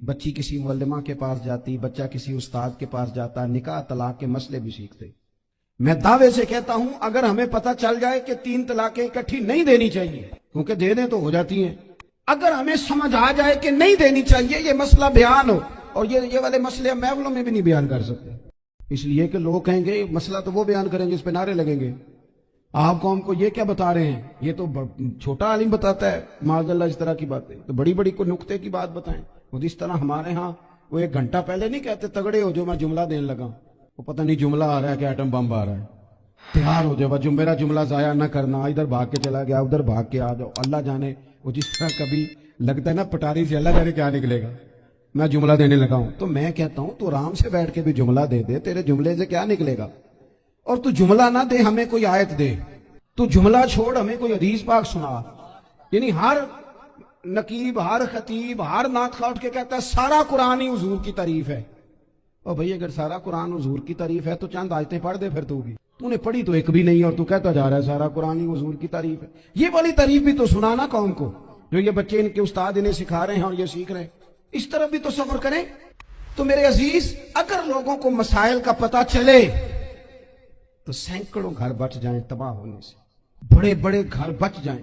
بچی کسی معلمہ کے پاس جاتی، بچہ کسی استاد کے پاس جاتا، نکاح طلاق کے مسئلے بھی سیکھتے۔ میں دعوے سے کہتا ہوں اگر ہمیں پتہ چل جائے کہ 3 طلاقیں اکٹھی نہیں دینی چاہیے، کیونکہ دے دیں تو ہو جاتی ہیں، اگر ہمیں سمجھ آ جائے کہ نہیں دینی چاہیے، یہ مسئلہ بیان ہو، اور یہ والے مسئلے ہم محفلوں میں بھی نہیں بیان کر سکتے، اس لیے کہ لوگ کہیں گے مسئلہ تو وہ بیان کریں گے اس پہ نعرے لگیں گے، آپ قوم کو یہ کیا بتا رہے ہیں، یہ تو چھوٹا عالم بتاتا ہے معاذ اللہ اس طرح کی باتیں، تو بڑی بڑی کوئی نقطے کی بات بتائیں۔ وہ اس طرح ہمارے ہاں وہ 1 گھنٹہ پہلے نہیں کہتے تگڑے ہو جو میں جملہ دینے لگا، وہ پتہ نہیں جملہ آ رہا ہے کہ ایٹم بم آ رہا ہے، تیار ہو جاؤ، میرا جملہ ضائع نہ کرنا، ادھر بھاگ کے چلا گیا ادھر بھاگ کے آ جاؤ، اللہ جانے وہ جس طرح کبھی لگتا ہے نا پٹاری سے، اللہ جانے کیا نکلے گا، میں جملہ دینے لگا ہوں، تو میں کہتا ہوں تو آرام سے بیٹھ کے بھی جملہ دے دے، تیرے جملے سے کیا نکلے گا، اور تو جملہ نہ دے ہمیں کوئی آیت دے، تو جملہ چھوڑ ہمیں کوئی حدیث پاک سنا، یعنی ہر نقیب، ہر خطیب، ہر نعت خواہ اٹھ کے کہتا ہے سارا قرآن ہی حضور کی تعریف ہے، اور بھئی اگر سارا قرآن حضور کی تعریف ہے تو چند آیتیں پڑھ دے، پھر تو نے پڑھی تو ایک بھی نہیں اور تو کہتا جا رہا ہے سارا قرآن ہی حضور کی تعریف ہے، یہ والی تعریف بھی تو سنانا قوم کو، جو یہ بچے ان کے استاد انہیں سکھا رہے ہیں اور یہ سیکھ رہے ہیں، اس طرف بھی تو سفر کریں۔ تو میرے عزیز اگر لوگوں کو مسائل کا پتہ چلے تو سینکڑوں گھر بچ جائیں تباہ ہونے سے، بڑے بڑے گھر بچ جائیں،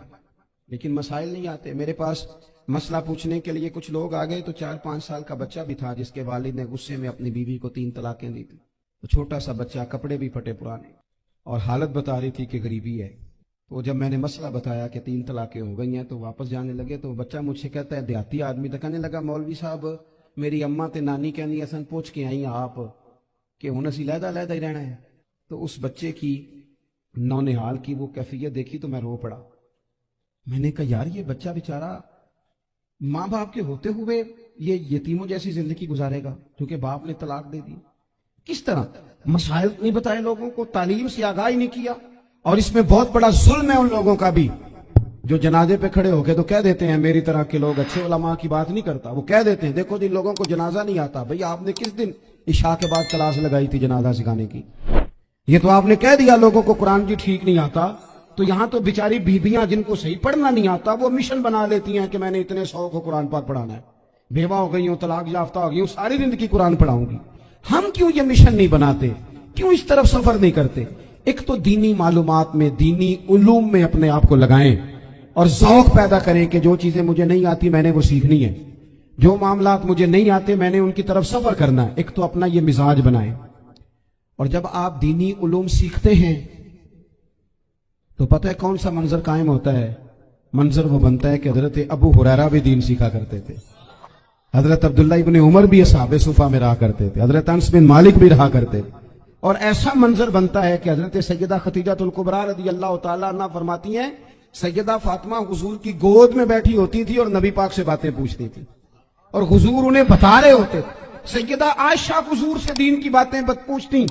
لیکن مسائل نہیں آتے۔ میرے پاس مسئلہ پوچھنے کے لیے کچھ لوگ آ گئے تو 4-5 سال کا بچہ بھی تھا جس کے والد نے غصے میں اپنی بیوی کو 3 طلاقیں دی تھی، تو چھوٹا سا بچہ، کپڑے بھی پھٹے پرانے، اور حالت بتا رہی تھی کہ غریبی ہے۔ تو جب میں نے مسئلہ بتایا کہ 3 طلاقیں ہو گئی ہیں تو واپس جانے لگے، تو بچہ مجھ سے کہتا ہے دیہاتی آدمی تو کہنے لگا مولوی صاحب میری اماں تے نانی کہنی اصل پوچھ کے آئی آپ کہ ہن اسی علیحدہ علیحدہ ہی رہنا ہے۔ تو اس بچے کی نونہال کی وہ کیفیت دیکھی تو میں رو پڑا۔ میں نے کہا یار یہ بچہ بیچارہ ماں باپ کے ہوتے ہوئے یہ یتیموں جیسی زندگی گزارے گا کیونکہ باپ نے طلاق دے دی، کس طرح؟ مسائل نہیں بتائے لوگوں کو، تعلیم سے آگاہی نہیں کیا، اور اس میں بہت بڑا ظلم ہے ان لوگوں کا بھی جو جنازے پہ کھڑے ہو کے تو کہہ دیتے ہیں میری طرح کے لوگ اچھے علماء کی بات نہیں کرتا، وہ کہہ دیتے ہیں دیکھو جن لوگوں کو جنازہ نہیں آتا، بھئی آپ نے کس دن عشاء کے بعد کلاس لگائی تھی جنازہ سکھانے کی؟ یہ تو آپ نے کہہ دیا لوگوں کو قرآن جی ٹھیک نہیں آتا، تو یہاں تو بیچاری بیویاں جن کو صحیح پڑھنا نہیں آتا وہ مشن بنا لیتی ہیں کہ میں نے اتنے 100 کو قرآن پاک پڑھانا ہے، بیوہ ہو گئی ہوں، طلاق یافتہ ہو گئی ہوں، ساری زندگی قرآن پڑھاؤں گی۔ ہم کیوں یہ مشن نہیں بناتے؟ کیوں اس طرف سفر نہیں کرتے؟ ایک تو دینی معلومات میں، دینی علوم میں اپنے آپ کو لگائیں اور ذوق پیدا کریں کہ جو چیزیں مجھے نہیں آتی میں نے وہ سیکھنی ہے، جو معاملات مجھے نہیں آتے میں نے ان کی طرف سفر کرنا ہے۔ ایک تو اپنا یہ مزاج بنائیں، اور جب آپ دینی علوم سیکھتے ہیں تو پتہ ہے کون سا منظر قائم ہوتا ہے؟ منظر وہ بنتا ہے کہ حضرت ابو ہریرہ بھی دین سیکھا کرتے تھے، حضرت عبداللہ ابن عمر بھی اصحاب صفہ میں رہا کرتے تھے، حضرت انس بن مالک بھی رہا کرتے تھے، اور ایسا منظر بنتا ہے کہ حضرت سیدہ خدیجہ الکبریٰ رضی اللہ تعالیٰ عنہ فرماتی ہیں سیدہ فاطمہ حضور کی گود میں بیٹھی ہوتی تھی اور نبی پاک سے باتیں پوچھتی تھی اور حضور انہیں بتا رہے ہوتے تھے، سیدہ عائشہ حضور سے دین کی باتیں پوچھتی۔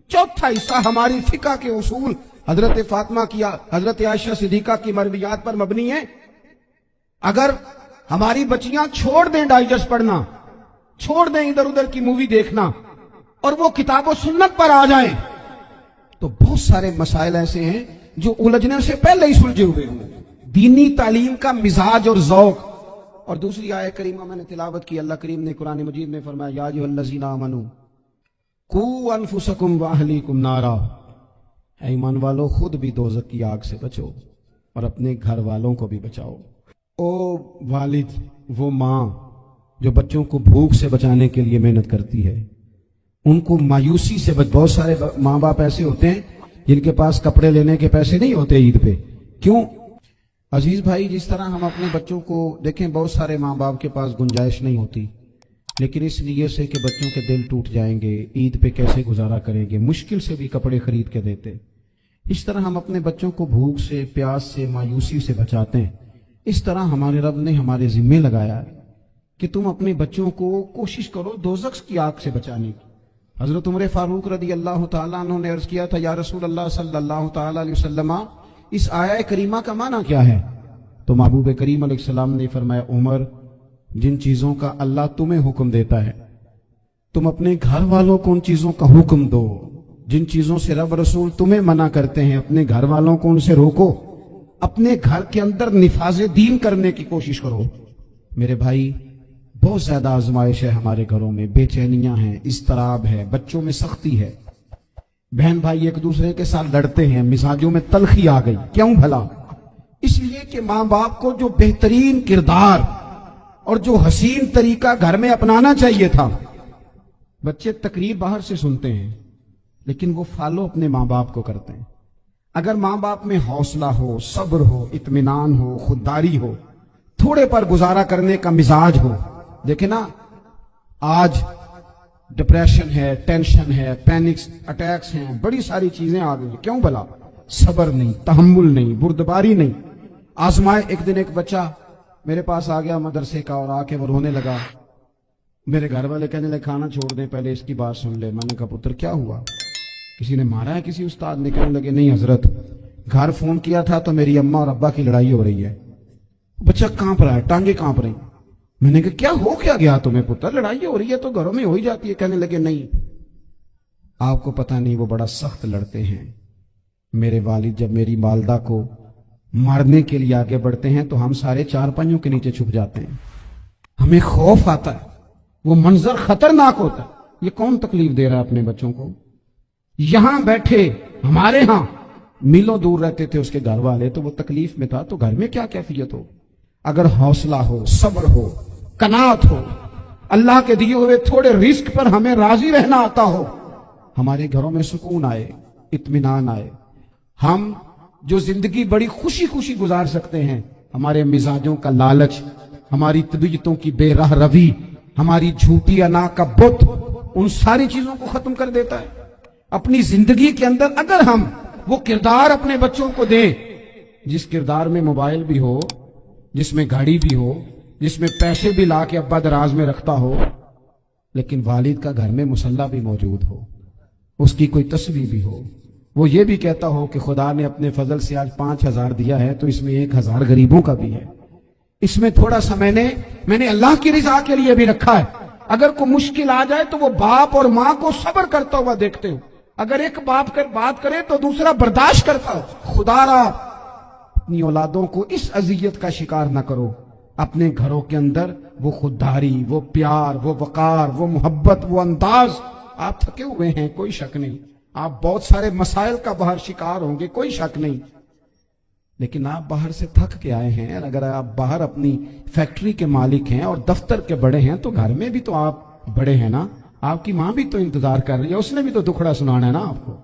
چوتھا حصہ ہماری فقہ کے اصول حضرت فاطمہ کی، حضرت عائشہ صدیقہ کی مرویات پر مبنی ہیں۔ اگر ہماری بچیاں چھوڑ دیں ڈائجسٹ پڑھنا، چھوڑ دیں ادھر ادھر کی مووی دیکھنا اور وہ کتاب و سنت پر آ جائیں تو بہت سارے مسائل ایسے ہیں جو الجھنے سے پہلے ہی سلجھے ہوئے ہوں۔ دینی تعلیم کا مزاج اور ذوق۔ اور دوسری آیت کریمہ میں نے تلاوت کی، اللہ کریم نے قرآن مجید میں فرمایا یا ایھا الذین آمنوا قوا انفسکم واہلیکم نارا، اے ایمان والو خود بھی دوزخ کی آگ سے بچو اور اپنے گھر والوں کو بھی بچاؤ۔ او والد، وہ ماں جو بچوں کو بھوک سے بچانے کے لیے محنت کرتی ہے، ان کو مایوسی سے بہت سارے ماں باپ ایسے ہوتے ہیں جن کے پاس کپڑے لینے کے پیسے نہیں ہوتے عید پہ۔ کیوں؟ عزیز بھائی جس طرح ہم اپنے بچوں کو دیکھیں، بہت سارے ماں باپ کے پاس گنجائش نہیں ہوتی، لیکن اس لیے سے کہ بچوں کے دل ٹوٹ جائیں گے، عید پہ کیسے گزارا کریں گے، مشکل سے بھی کپڑے خرید کے دیتے۔ اس طرح ہم اپنے بچوں کو بھوک سے، پیاس سے، مایوسی سے بچاتے ہیں۔ اس طرح ہمارے رب نے ہمارے ذمہ لگایا ہے کہ تم اپنے بچوں کو کوشش کرو دوزخ کی آگ سے بچانے کی۔ حضرت عمر فاروق رضی اللہ تعالیٰ عنہ نے عرض کیا تھا یا رسول اللہ صلی اللہ تعالیٰ علیہ وسلم اس آیہ کریمہ کا معنی کیا ہے؟ تو محبوب کریم علیہ السلام نے فرمایا عمر، جن چیزوں کا اللہ تمہیں حکم دیتا ہے تم اپنے گھر والوں کو ان چیزوں کا حکم دو، جن چیزوں سے رب رسول تمہیں منع کرتے ہیں اپنے گھر والوں کو ان سے روکو، اپنے گھر کے اندر نفاذ دین کرنے کی کوشش کرو۔ میرے بھائی بہت زیادہ آزمائش ہے ہمارے گھروں میں، بے چینیاں ہیں، اضطراب ہے، بچوں میں سختی ہے، بہن بھائی ایک دوسرے کے ساتھ لڑتے ہیں، مزاجوں میں تلخی آ گئی. کیوں بھلا؟ اس لیے کہ ماں باپ کو جو بہترین کردار اور جو حسین طریقہ گھر میں اپنانا چاہیے تھا. بچے تقریر باہر سے سنتے ہیں لیکن وہ فالو اپنے ماں باپ کو کرتے ہیں. اگر ماں باپ میں حوصلہ ہو، صبر ہو، اطمینان ہو، خودداری ہو، تھوڑے پر گزارا کرنے کا مزاج ہو. دیکھیں نا، آج ڈپریشن ہے، ٹینشن ہے، پینکس اٹیکس ہیں، بڑی ساری چیزیں آ گئی. کیوں بھلا؟ صبر نہیں، تحمل نہیں، بردباری نہیں. آزمائے. ایک دن ایک بچہ میرے پاس آ گیا مدرسے کا اور آ کے وہ رونے لگا. میرے گھر والے کہنے لگے کھانا چھوڑ دیں، پہلے اس کی بات سن لے. میں نے کہا پتر کیا ہوا؟ کسی نے مارا ہے کسی استاد نے؟ کہنے لگے نہیں حضرت، گھر فون کیا تھا تو میری اماں اور ابا کی لڑائی ہو رہی ہے. بچہ کانپ رہا ہے، ٹانگیں کانپ رہی. میں نے کہا کیا ہو کیا گیا تمہیں پتر؟ لڑائی ہو رہی ہے تو گھروں میں ہو ہی جاتی ہے. کہنے لگے نہیں آپ کو پتہ نہیں، وہ بڑا سخت لڑتے ہیں. میرے والد جب میری والدہ کو مارنے کے لیے آگے بڑھتے ہیں تو ہم سارے چارپائیوں کے نیچے چھپ جاتے ہیں. ہمیں خوف آتا ہے، وہ منظر خطرناک ہوتا ہے. یہ کون تکلیف دے رہا ہے اپنے بچوں کو؟ یہاں بیٹھے ہمارے ہاں میلوں دور رہتے تھے اس کے گھر والے، تو وہ تکلیف میں تھا، تو گھر میں کیا کیفیت ہو؟ اگر حوصلہ ہو، صبر ہو، قناعت ہو، اللہ کے دیے ہوئے تھوڑے رزق پر ہمیں راضی رہنا آتا ہو، ہمارے گھروں میں سکون آئے، اطمینان آئے. ہم جو زندگی بڑی خوشی خوشی گزار سکتے ہیں. ہمارے مزاجوں کا لالچ، ہماری طبیعتوں کی بے راہ روی، ہماری جھوٹی انا کا بت ان ساری چیزوں کو ختم کر دیتا ہے. اپنی زندگی کے اندر اگر ہم وہ کردار اپنے بچوں کو دیں جس کردار میں موبائل بھی ہو، جس میں گاڑی بھی ہو، جس میں پیسے بھی لا کے ابا دراز میں رکھتا ہو، لیکن والد کا گھر میں مصلی بھی موجود ہو، اس کی کوئی تصویر بھی ہو، وہ یہ بھی کہتا ہو کہ خدا نے اپنے فضل سے آج 5,000 دیا ہے تو اس میں 1,000 غریبوں کا بھی ہے، اس میں تھوڑا سا میں نے اللہ کی رضا کے لیے بھی رکھا ہے. اگر کوئی مشکل آ جائے تو وہ باپ اور ماں کو صبر کرتا ہوا دیکھتے ہو. اگر ایک باپ کر بات کرے تو دوسرا برداشت کرتا ہو. خدا را اپنی اولادوں کو اس اذیت کا شکار نہ کرو. اپنے گھروں کے اندر وہ خودداری، وہ پیار، وہ وقار، وہ محبت، وہ انداز. آپ تھکے ہوئے ہیں کوئی شک نہیں، آپ بہت سارے مسائل کا باہر شکار ہوں گے کوئی شک نہیں، لیکن آپ باہر سے تھک کے آئے ہیں. اگر آپ باہر اپنی فیکٹری کے مالک ہیں اور دفتر کے بڑے ہیں تو گھر میں بھی تو آپ بڑے ہیں نا. آپ کی ماں بھی تو انتظار کر رہی ہے، اس نے بھی تو دکھڑا سنانا ہے نا آپ کو.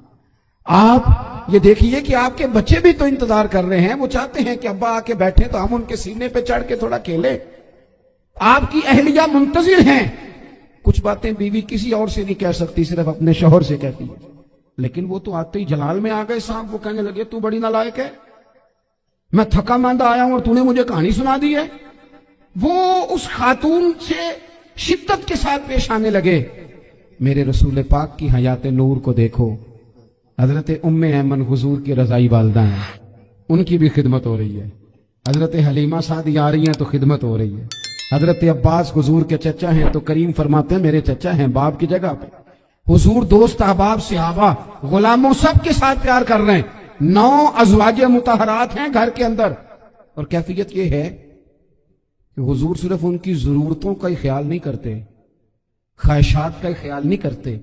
آپ یہ دیکھیے کہ آپ کے بچے بھی تو انتظار کر رہے ہیں، وہ چاہتے ہیں کہ ابا آ کے بیٹھے تو ہم ان کے سینے پہ چڑھ کے تھوڑا کھیلے. آپ کی اہلیہ منتظر ہیں. کچھ باتیں بیوی کسی اور سے نہیں کہہ سکتی، صرف اپنے شوہر سے کہتی ہے. لیکن وہ تو آتے ہی جلال میں آ گئے صاحب. وہ کہنے لگے تو بڑی نالائق ہے، میں تھکا ماندہ آیا ہوں اور تو نے مجھے کہانی سنا دی ہے. وہ اس خاتون سے شدت کے ساتھ پیش آنے لگے. میرے رسول پاک کی حیات نور کو دیکھو. حضرت ام ایمن حضور کی رضائی والدہ ہیں، ان کی بھی خدمت ہو رہی ہے. حضرت حلیمہ سعدی آ رہی ہیں تو خدمت ہو رہی ہے. حضرت عباس حضور کے چچا ہیں تو کریم فرماتے ہیں میرے چچا ہیں باپ کی جگہ پہ. حضور دوست احباب صحابہ غلاموں سب کے ساتھ پیار کر رہے ہیں. 9 ازواج مطہرات ہیں گھر کے اندر. اور کیفیت یہ ہے کہ حضور صرف ان کی ضرورتوں کا ہی خیال نہیں کرتے، خواہشات کا ہی خیال نہیں کرتے،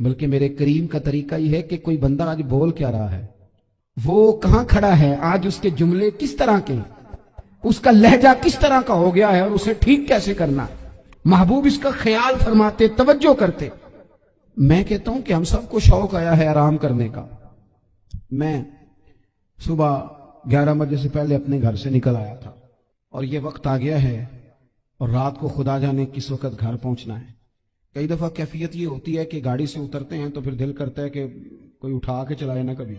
بلکہ میرے کریم کا طریقہ یہ ہے کہ کوئی بندہ آج بول کیا رہا ہے، وہ کہاں کھڑا ہے آج، اس کے جملے کس طرح کے، اس کا لہجہ کس طرح کا ہو گیا ہے اور اسے ٹھیک کیسے کرنا. محبوب اس کا خیال فرماتے، توجہ کرتے. میں کہتا ہوں کہ ہم سب کو شوق آیا ہے آرام کرنے کا. میں صبح 11 بجے سے پہلے اپنے گھر سے نکل آیا تھا اور یہ وقت آ گیا ہے اور رات کو خدا جانے کس وقت گھر پہنچنا ہے. کئی دفعہ کیفیت یہ ہوتی ہے کہ گاڑی سے اترتے ہیں تو پھر دل کرتا ہے کہ کوئی اٹھا کے چلائے نہ کبھی.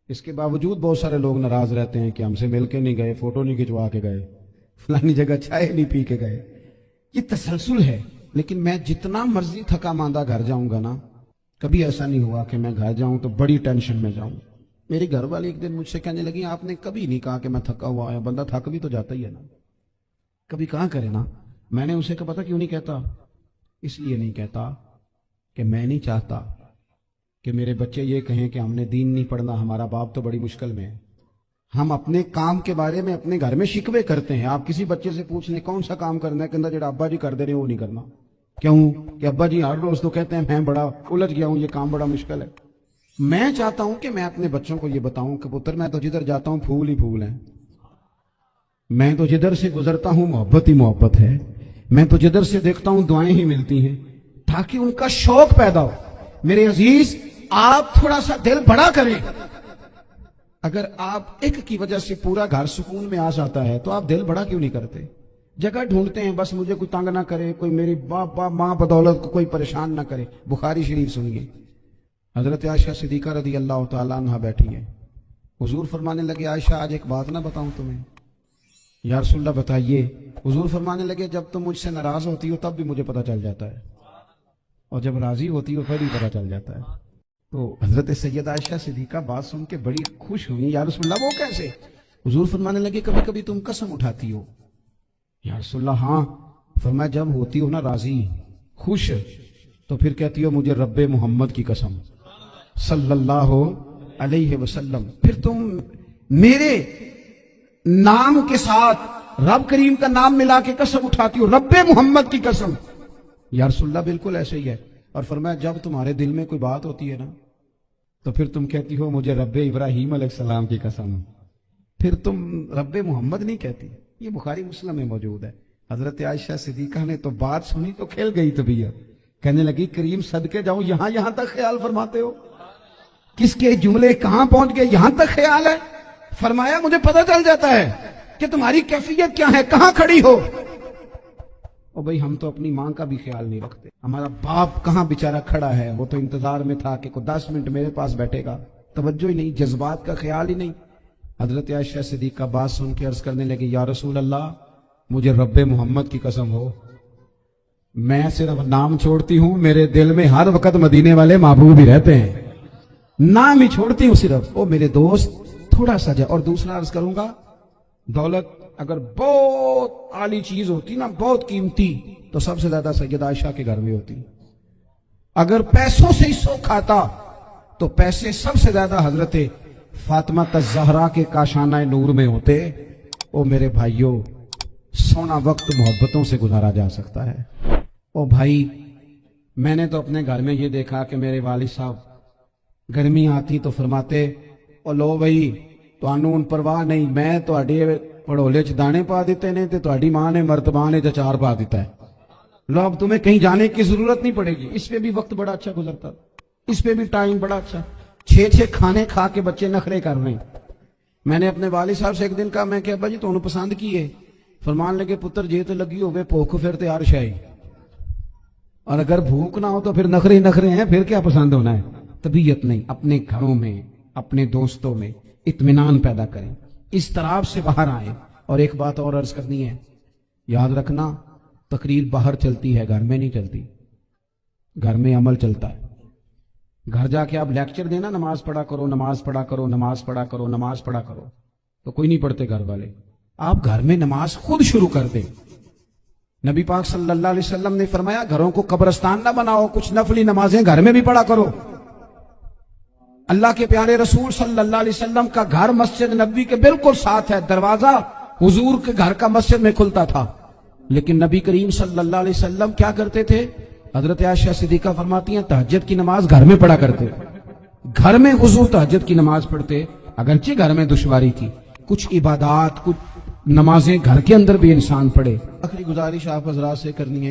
اس کے باوجود بہت سارے لوگ ناراض رہتے ہیں کہ ہم سے مل کے نہیں گئے، فوٹو نہیں کھنچوا کے گئے، فلانی جگہ چائے نہیں پی کے گئے. یہ تسلسل ہے. لیکن میں جتنا مرضی تھکا ماندہ گھر جاؤں گا نا، کبھی ایسا نہیں ہوا کہ میں گھر جاؤں تو بڑی ٹینشن میں جاؤں. میری گھر والی ایک دن مجھ سے کہنے لگی آپ نے کبھی نہیں کہا کہ میں تھکا ہوا ہے. بندہ تھک بھی تو جاتا ہی ہے نا، کبھی کہاں کرے نا. میں نے اسے کہا پتا کیوں نہیں کہتا؟ اس لیے نہیں کہتا کہ میں نہیں چاہتا کہ میرے بچے یہ کہیں کہ ہم نے دین نہیں پڑھنا، ہمارا باپ تو بڑی مشکل میں ہے. ہم اپنے کام کے بارے میں اپنے گھر میں شکوے کرتے ہیں. آپ کسی بچے سے پوچھ لیں کون سا کام کرنا ہے, کہ جڑا ابا جی کر دے رہے ہیں وہ نہیں کرنا. کیوں؟ کہ ابا جی ہر روز تو کہتے ہیں میں بڑا الجھ گیا ہوں, یہ کام بڑا مشکل ہے. میں چاہتا ہوں کہ میں اپنے بچوں کو یہ بتاؤں کہ پتر میں تو جدھر جاتا ہوں پھول ہی پھول ہیں, میں تو جدھر سے گزرتا ہوں محبت ہی محبت ہے, میں تو جدھر سے دیکھتا ہوں دعائیں ہی ملتی ہیں, تاکہ ان کا شوق پیدا ہو. میرے عزیز, آپ تھوڑا سا دل بڑا کریں. اگر آپ ایک کی وجہ سے پورا گھر سکون میں آ جاتا ہے تو آپ دل بڑا کیوں نہیں کرتے؟ جگہ ڈھونڈتے ہیں بس مجھے کوئی تنگ نہ کرے, کوئی میری باپ ماں بدولت کو کوئی پریشان نہ کرے. بخاری شریف سنیے, حضرت عائشہ صدیقہ رضی اللہ تعالیٰ عنہ بیٹھی ہے. حضور فرمانے لگے عائشہ آج ایک بات نہ بتاؤں تمہیں؟ یا رسول اللہ بتائیے. حضور فرمانے لگے جب تم مجھ سے ناراض ہوتی ہو تب بھی مجھے پتہ چل جاتا ہے, اور جب راضی ہوتی ہو پھر بھی پتہ چل جاتا ہے. تو حضرت سیدہ عائشہ صدیقہ بات سن کے بڑی خوش ہوئی. یا رسول اللہ وہ کیسے؟ حضور فرمانے لگے کبھی کبھی تم قسم اٹھاتی ہو. یا رسول اللہ ہاں. فرمایا جب ہوتی ہو نا راضی خوش تو پھر کہتی ہو مجھے رب محمد کی قسم صلی اللہ علیہ وسلم, پھر تم میرے نام کے ساتھ رب کریم کا نام ملا کے قسم اٹھاتی ہو رب محمد کی قسم. یا رسول اللہ بالکل ایسے ہی ہے. اور فرمایا جب تمہارے دل میں کوئی بات ہوتی ہے نا تو پھر تم کہتی ہو مجھے رب ابراہیم علیہ السلام کی قسم, پھر تم رب محمد نہیں کہتی. یہ بخاری مسلم میں موجود ہے. حضرت عائشہ صدیقہ نے تو بات سنی تو کھل گئی طبیعت, کہنے لگی کریم صدقے جاؤں یہاں تک خیال فرماتے ہو, کس کے جملے کہاں پہنچ گئے, یہاں تک خیال ہے. فرمایا مجھے پتہ چل جاتا ہے کہ تمہاری کیفیت کیا ہے, کہاں کھڑی ہو. اور بھئی ہم تو اپنی ماں کا بھی خیال نہیں رکھتے. ہمارا باپ کہاں بیچارہ کھڑا ہے, وہ تو انتظار میں تھا کہ کوئی 10 منٹ میرے پاس بیٹھے گا, توجہ ہی نہیں, جذبات کا خیال ہی نہیں. حضرت عائشہ صدیقہ بات سن کے عرض کرنے لگے یا رسول اللہ مجھے رب محمد کی قسم ہو, میں صرف نام چھوڑتی ہوں, میرے دل میں ہر وقت مدینے والے محبوب ہی رہتے ہیں, نام ہی چھوڑتی ہوں صرف. او میرے دوست تھوڑا سا جا. اور دوسرا عرض کروں گا, دولت اگر بہت عالی چیز ہوتی نا, بہت قیمتی, تو سب سے زیادہ سیدہ عائشہ کے گھر میں ہوتی. اگر پیسوں سے ہی سو کھاتا تو پیسے سب سے زیادہ حضرت فاطمہ الزہرا کے کاشانہ نور میں ہوتے. او میرے بھائیوں, سونا وقت محبتوں سے گزارا جا سکتا ہے. او بھائی, میں نے تو اپنے گھر میں یہ دیکھا کہ میرے والد صاحب گرمی آتی تو فرماتے او لو بھائی تانوں ان پرواہ نہیں, میں تواڈے پڑھولے چ دانے پا دیتے نے تے تواڈی ماں نے مرتبہ نے چار پا دیتا ہے, لو اب تمہیں کہیں جانے کی ضرورت نہیں پڑے گی. اس پہ بھی وقت بڑا اچھا گزرتا, اس پہ بھی ٹائم بڑا اچھا. 6 کھانے کھا کے بچے نخرے کر رہے ہیں. میں نے اپنے والد صاحب سے ایک دن کہا, میں کہ ابا جی تانوں پسند کی ہے؟ فرمان لگے پتر جے تے لگی ہوئے بھوک پھر تے ہر شے, اور اگر بھوک نہ ہو تو پھر نخرے ہیں, پھر کیا پسند ہونا ہے. طبیعت نہیں, اپنے گھروں میں اپنے دوستوں میں اطمینان پیدا کریں, اس طرح سے باہر آئیں. اور ایک بات اور عرض کرنی ہے, یاد رکھنا تقریر باہر چلتی ہے, گھر میں نہیں چلتی. گھر میں عمل چلتا ہے. گھر جا کے آپ لیکچر دینا نماز پڑھا کرو, نماز پڑھا کرو, نماز پڑھا کرو, نماز پڑھا کرو, تو کوئی نہیں پڑھتے گھر والے. آپ گھر میں نماز خود شروع کر دیں. نبی پاک صلی اللہ علیہ وسلم نے فرمایا گھروں کو قبرستان نہ بناؤ, کچھ نفلی نمازیں گھر میں بھی پڑھا کرو. اللہ کے پیارے رسول صلی اللہ علیہ وسلم کا گھر مسجد نبوی کے بالکل ساتھ ہے, دروازہ حضور کے گھر کا مسجد میں کھلتا تھا. لیکن نبی کریم صلی اللہ علیہ وسلم کیا کرتے تھے؟ حضرت عائشہ صدیقہ فرماتی ہیں تہجد کی نماز گھر میں پڑھا کرتے, گھر میں حضور تہجد کی نماز پڑھتے. اگرچہ گھر میں دشواری تھی, کچھ عبادات کچھ نمازیں گھر کے اندر بھی انسان پڑھے. آخری گزارش آپ حضرات سے کرنی ہے.